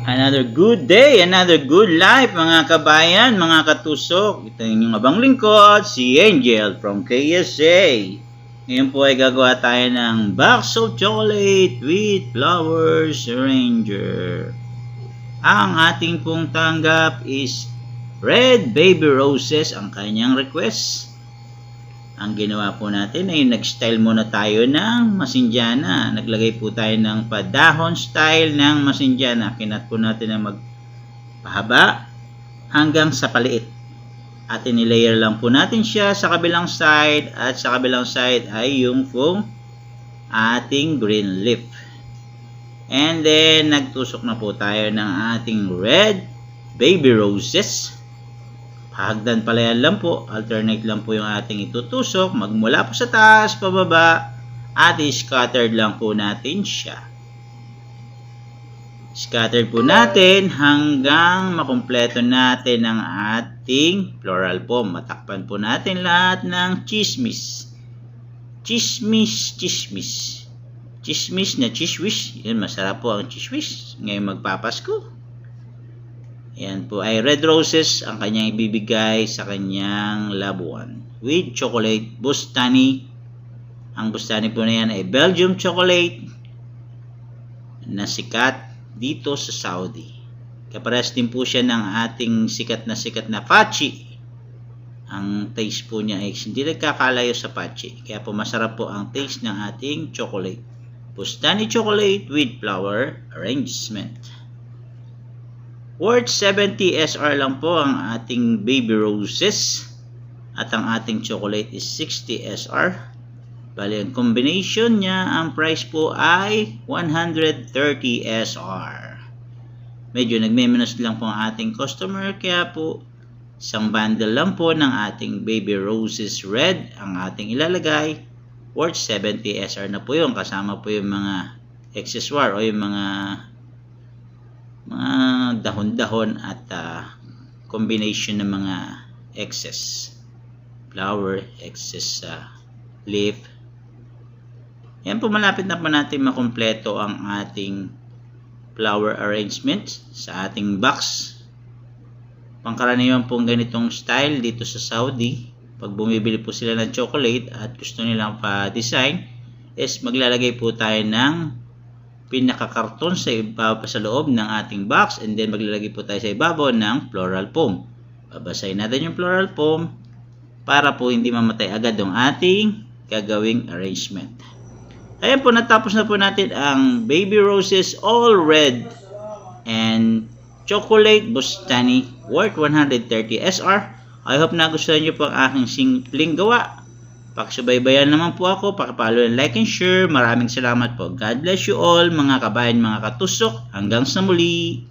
Another good day, another good life mga kabayan, mga katusok. Ito yung inyong abang lingkod, si Angel from KSA. Ngayon po ay gagawa tayo ng box of chocolate with flowers arranger. Ang ating pong tanggap is red baby roses ang kanyang request. Ang ginawa po natin ay nag-style muna tayo ng masinjana. Naglagay po tayo ng padahon style ng masinjana. Kinat po natin na magpahaba hanggang sa paliit. At inilayer lang po natin siya sa kabilang side. At sa kabilang side ay yung pong ating green leaf. And then nagtusok na po tayo ng ating red baby roses. Hagdan pala yan lang po, alternate lang po yung ating itutusok, magmula po sa taas, pababa, at scattered lang po natin siya. Scattered po natin hanggang makumpleto natin ang ating floral foam. Matakpan po natin lahat ng chismis. Chismis, chismis. Chismis na chiswish. Yan, masarap po ang chiswish. Ngayon magpapasko. Yan po ay red roses ang kanyang ibibigay sa kanyang loved one with chocolate bustani. Ang bustani po na yan ay Belgium chocolate na sikat dito sa Saudi. Kapares din po siya ng ating sikat na Fachi. Ang taste po niya ay hindi nagkakalayo sa Fachi. Kaya po masarap po ang taste ng ating chocolate. Bustani chocolate with flower arrangement. Worth 70 SR lang po ang ating baby roses at ang ating chocolate is 60 SR. Bali ang combination niya, ang price po ay 130 SR. Medyo nagme-minus lang po ang ating customer kaya po isang bundle lang po ng ating baby roses red ang ating ilalagay. Worth 70 SR na po yun, kasama po yung mga accessoire o yung mga dahon-dahon at combination ng mga excess flower, excess leaf. Yan po, malapit na po natin makumpleto ang ating flower arrangement sa ating box. Pangkaraniwan pong ganitong style dito sa Saudi. Pag bumibili po sila ng chocolate at gusto nilang pa-design is maglalagay po tayo ng pinakakarton sa loob ng ating box and then maglalagay po tayo sa ibabaw ng floral foam. Babasahin natin yung floral foam para po hindi mamatay agad ang ating gagawing arrangement. Ayan po, natapos na po natin ang baby roses all red and chocolate bustani worth 130 SR. I hope nagustuhan nyo po ang aking simpleng gawa. Pakisubaybayan naman po ako, pakipalo and like and share. Maraming salamat po. God bless you all mga kabayan, mga katusok. Hanggang sa muli.